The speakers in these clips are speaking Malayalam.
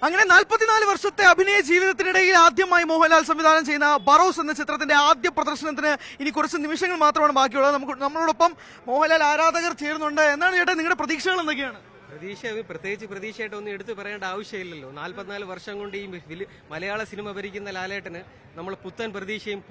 അങ്ങനെ 44 വർഷത്തെ അഭിനയ ജീവിതത്തിനിടയിൽ ആദ്യമായി മോഹൻലാൽ സംവിധാനം ചെയ്യുന്ന ബറോസ് എന്ന ചിത്രത്തിന്റെ ആദ്യ പ്രദർശനത്തിന് ഇനി കുറച്ച് നിമിഷങ്ങൾ മാത്രമാണ് ബാക്കിയുള്ളത്. നമ്മളോടൊപ്പം മോഹൻലാൽ ആരാധകർ ചേരുന്നുണ്ട്. എന്താണ് ചേട്ടാ നിങ്ങളുടെ പ്രതീക്ഷകൾ എന്തൊക്കെയാണ്? പ്രത്യേകിച്ച് പ്രതീക്ഷയായിട്ടൊന്നും എടുത്തു പറയേണ്ട ആവശ്യമില്ലല്ലോ. 44 വർഷം കൊണ്ട് ഈ മലയാള സിനിമ ഭരിക്കുന്ന ലാലേട്ടന് നമ്മൾ പുത്തൻ പ്രതീക്ഷയും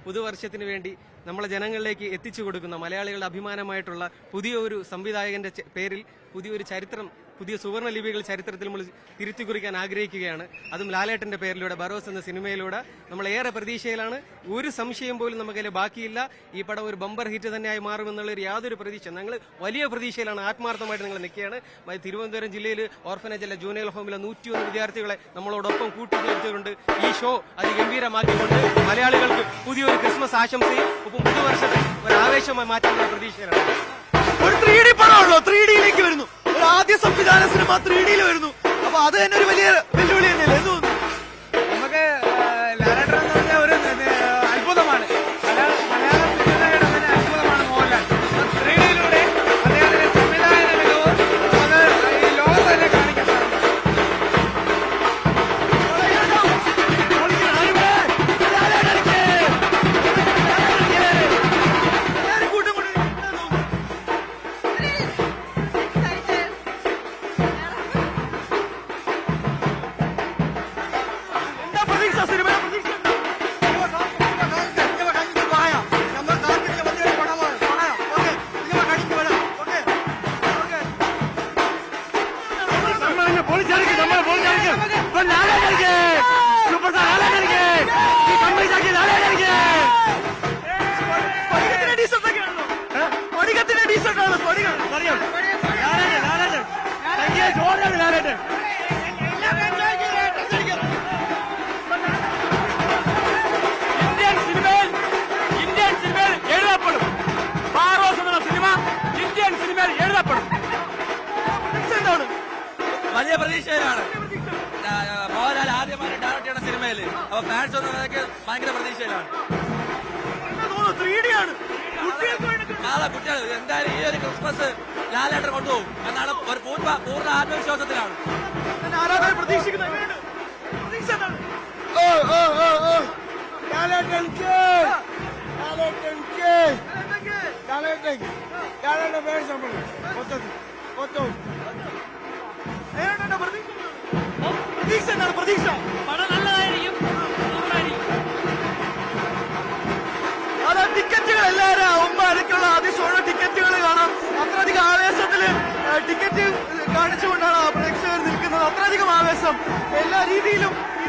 പുതുവർഷത്തിന് വേണ്ടി നമ്മളെ ജനങ്ങളിലേക്ക് എത്തിച്ചു കൊടുക്കുന്ന മലയാളികളുടെ അഭിമാനമായിട്ടുള്ള പുതിയ ഒരു സംവിധായകന്റെ പേരിൽ പുതിയൊരു ചരിത്രം, പുതിയ സുവർണ്ണ ലിപികൾ ചരിത്രത്തിൽ നമ്മൾ തിരുത്തി കുറിക്കാൻ ആഗ്രഹിക്കുകയാണ്. അതും ലാലേട്ടന്റെ പേരിലൂടെ, ബറോസ് എന്ന സിനിമയിലൂടെ. നമ്മൾ ഏറെ പ്രതീക്ഷയിലാണ്. ഒരു സംശയം പോലും നമുക്കതിൽ ബാക്കിയില്ല. ഈ പടം ഒരു ബമ്പർ ഹിറ്റ് തന്നെയായി മാറുമെന്നുള്ളൊരു യാതൊരു പ്രതീക്ഷ, ഞങ്ങൾ വലിയ പ്രതീക്ഷയിലാണ്. ആത്മാർത്ഥമായിട്ട് നിങ്ങൾ നിൽക്കുകയാണ്. തിരുവനന്തപുരം ജില്ലയിൽ ഓർഫനേജ് അല്ല ജൂനിയർ ഹോമിലെ 101 വിദ്യാർത്ഥികളെ നമ്മളോടൊപ്പം കൂട്ടിച്ചേർത്തുകൊണ്ട് ഈ ഷോ അതിഗംഭീരമാക്കിക്കൊണ്ട് മലയാളികൾക്ക് പുതിയൊരു ക്രിസ്മസ് ആശംസയും ഒപ്പം പുതുവർഷത്തെ ഒരു ആവേശമായി മാറ്റാനുള്ള പ്രതീക്ഷയിലാണ്. ഒരു 3D പടമാണല്ലോ, 3Dയിലേക്ക് വരുന്നു. ഒരു ആദ്യ സംവിധാന സിനിമ 3Dയിൽ വരുന്നു. അപ്പൊ അത് തന്നെ ഒരു വലിയ വെല്ലുവിളി തന്നെയല്ലേ? എന്ത് തോന്നുന്നു? നമുക്ക് ലാലേട്ടൻ എന്ന് പറഞ്ഞ ഒരു അത്ഭുതമാണ്. മലയാള സിനിമയുടെ തന്നെ അത്ഭുതമാണ് മോഹൻലാൽ. 3Dയിലൂടെ അദ്ദേഹത്തിന്റെ സംവിധാന മികവ് അത് ഈ ലോകത്ത് തന്നെ കാണിക്കാൻ വലിയ പ്രതീക്ഷയിലാണ്. മോഹൻലാൽ ആദ്യമായി ഡയറക്ട് ചെയ്യുന്ന സിനിമയിൽ അപ്പൊ ഫാൻസ് ഒന്നൊക്കെ ഭയങ്കര പ്രതീക്ഷയിലാണ്. നാളെ കുട്ടികൾ എന്തായാലും ഈ ഒരു ക്രിസ്മസ് ലാലേട്ടൻ കൊണ്ടുപോകും എന്നാണ് ഒരു പൂർണ്ണ ആത്മവിശ്വാസത്തിലാണ്. പ്രതീക്ഷ പടം നല്ലതായിരിക്കും. അതാ ടിക്കറ്റുകൾ എല്ലാവരും ഒമ്പരക്കുള്ള ആദ്യ ഷോയുടെ ടിക്കറ്റുകൾ കാണാം. അത്രയധികം ആവേശത്തില് ടിക്കറ്റ് കാണിച്ചുകൊണ്ടാണ് പ്രേക്ഷകർ നിൽക്കുന്നത്. അത്രയധികം ആവേശം എല്ലാ രീതിയിലും ഈ